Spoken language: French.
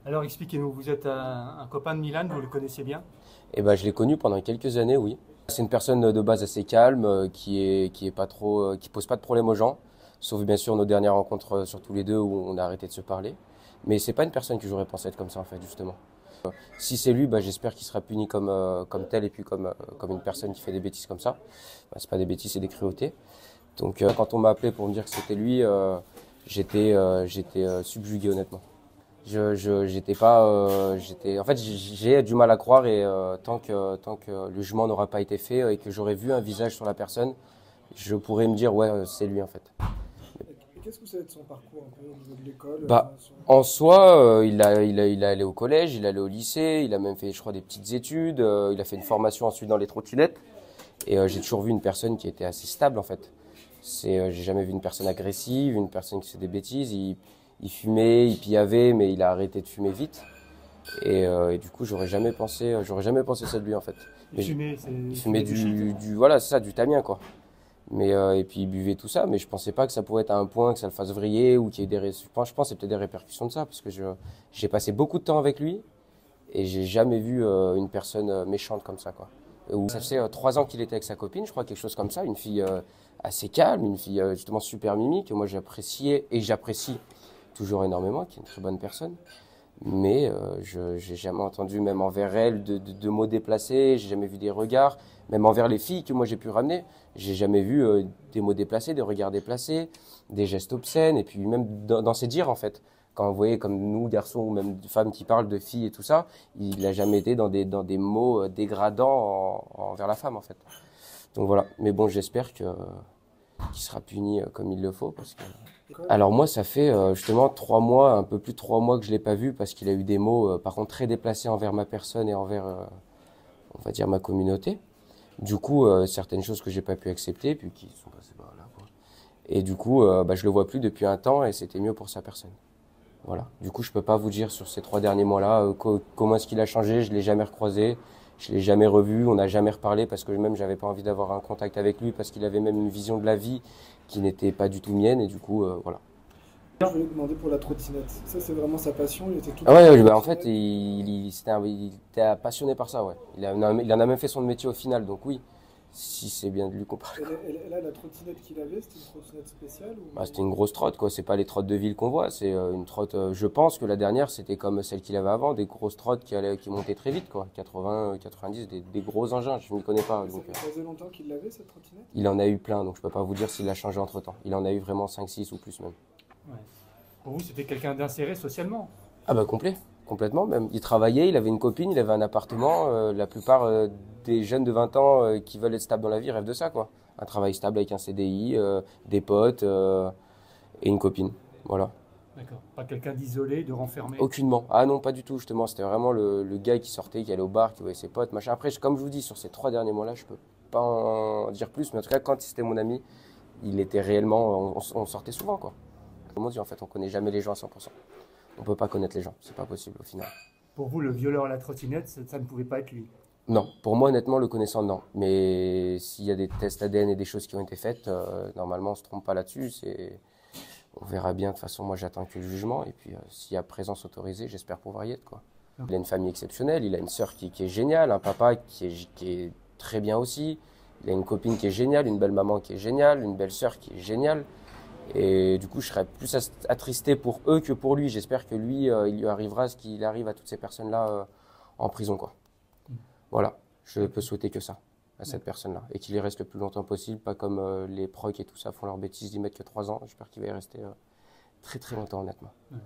Alors expliquez-nous, vous êtes un copain de Milan, vous le connaissiez bien? Et ben, je l'ai connu pendant quelques années, oui. C'est une personne de base assez calme, qui est pas trop, qui pose pas de problème aux gens, sauf bien sûr nos dernières rencontres sur tous les deux où on a arrêté de se parler. Mais c'est pas une personne que j'aurais pensé être comme ça en fait, justement. Si c'est lui, bah, j'espère qu'il sera puni comme tel et puis comme une personne qui fait des bêtises comme ça. Bah, c'est pas des bêtises, c'est des cruautés. Donc quand on m'a appelé pour me dire que c'était lui, j'étais subjugué honnêtement. J'étais pas, en fait, j'ai du mal à croire et tant que le jugement n'aura pas été fait et que j'aurais vu un visage sur la personne, je pourrais me dire ouais, c'est lui en fait. Et qu'est-ce que vous savez de son parcours un peu au niveau de l'école Bah, en soi, il a allé au collège, il allait au lycée, il a même fait, je crois, des petites études, il a fait une formation ensuite dans les trottinettes et j'ai toujours vu une personne qui était assez stable en fait. J'ai jamais vu une personne agressive, une personne qui fait des bêtises. Il fumait, il piavait, mais il a arrêté de fumer vite. Et du coup, j'aurais jamais pensé ça de lui en fait. Il Mais fumait, il il fumait fumait du shit. voilà, c'est ça, du tamien quoi. Mais et puis il buvait tout ça, mais je pensais pas que ça pouvait être à un point que ça le fasse vriller ou qu'il y ait je pense que c'est peut-être des répercussions de ça parce que j'ai passé beaucoup de temps avec lui et j'ai jamais vu une personne méchante comme ça quoi. Ça faisait 3 ans qu'il était avec sa copine, je crois quelque chose comme ça, une fille assez calme, une fille justement super mimi que moi j'appréciais et j'apprécie toujours énormément, qui est une très bonne personne. Mais je j'ai jamais entendu, même envers elle, de mots déplacés, j'ai jamais vu des regards, même envers les filles que moi j'ai pu ramener, j'ai jamais vu des mots déplacés, des regards déplacés, des gestes obscènes, et puis même dans ses dires en fait. Quand vous voyez comme nous, garçons ou même femmes qui parlent de filles et tout ça, il n'a jamais été dans des mots dégradants envers la femme en fait. Donc voilà, mais bon j'espère qu'il sera puni comme il le faut parce que alors moi, ça fait justement 3 mois, un peu plus de 3 mois que je l'ai pas vu parce qu'il a eu des mots, par contre, très déplacés envers ma personne et envers, on va dire, ma communauté. Du coup, certaines choses que j'ai pas pu accepter, puis qui sont passées par là, quoi. Et du coup, bah, je le vois plus depuis un temps et c'était mieux pour sa personne. Voilà. Du coup, je peux pas vous dire sur ces 3 derniers mois-là comment est-ce qu'il a changé. Je l'ai jamais recroisé, je l'ai jamais revu, on n'a jamais reparlé parce que même j'avais pas envie d'avoir un contact avec lui parce qu'il avait même une vision de la vie qui n'était pas du tout mienne et du coup, voilà. je voulais demander pour la trottinette. Ça, c'est vraiment sa passion. Il était tout le Ah temps ouais, sur ouais, la bah en fait, trottinette. il était passionné par ça, ouais. Il en a même fait son métier au final, donc oui, si c'est bien de lui qu'on parle. Et là, la trottinette qu'il avait, c'était une trottinette spéciale Bah, ou... c'était une grosse trotte, quoi. C'est pas les trottes de ville qu'on voit, c'est une trotte. Je pense que la dernière, c'était comme celle qu'il avait avant, des grosses trottes qui montaient très vite, quoi. 80, 90, des gros engins, je ne m'y connais pas. Ça Donc, faisait longtemps qu'il l'avait, cette trottinette? il en a eu plein, donc je peux pas vous dire s'il a changé entre temps. Il en a eu vraiment 5, 6 ou plus même. Ouais. Pour vous, c'était quelqu'un d'inséré socialement. Ah bah complet, complètement même. Il travaillait, il avait une copine, il avait un appartement. La plupart des jeunes de 20 ans qui veulent être stables dans la vie rêvent de ça, quoi. Un travail stable avec un CDI, des potes et une copine. Voilà. D'accord. Pas quelqu'un d'isolé, de renfermé. Aucunement. Ah non, pas du tout, justement. C'était vraiment le gars qui sortait, qui allait au bar, qui voyait ses potes, machin. Après, comme je vous dis, sur ces 3 derniers mois-là, je peux pas en dire plus. Mais en tout cas, quand c'était mon ami, il était réellement... on sortait souvent, quoi. Comme on dit, en fait, on connaît jamais les gens à 100%. On peut pas connaître les gens, c'est pas possible au final. Pour vous, le violeur à la trottinette, ça ne pouvait pas être lui. Non, pour moi honnêtement, le connaissant, non. Mais s'il y a des tests ADN et des choses qui ont été faites, normalement on se trompe pas là-dessus. On verra bien. De toute façon, moi j'attends que le jugement. Et puis s'il y a présence autorisée, j'espère pouvoir y être, quoi. Il a une famille exceptionnelle, il a une sœur qui est géniale, un papa qui est très bien aussi. Il a une copine qui est géniale, une belle maman qui est géniale, une belle sœur qui est géniale. Et du coup, je serais plus attristé pour eux que pour lui. J'espère que lui, il lui arrivera ce qu'il arrive à toutes ces personnes-là en prison, quoi. Voilà, je peux souhaiter que ça à cette personne-là. Et qu'il y reste le plus longtemps possible, pas comme les procs et tout ça font leurs bêtises, ils mettent que 3 ans. J'espère qu'il va y rester très très longtemps, honnêtement. Ouais.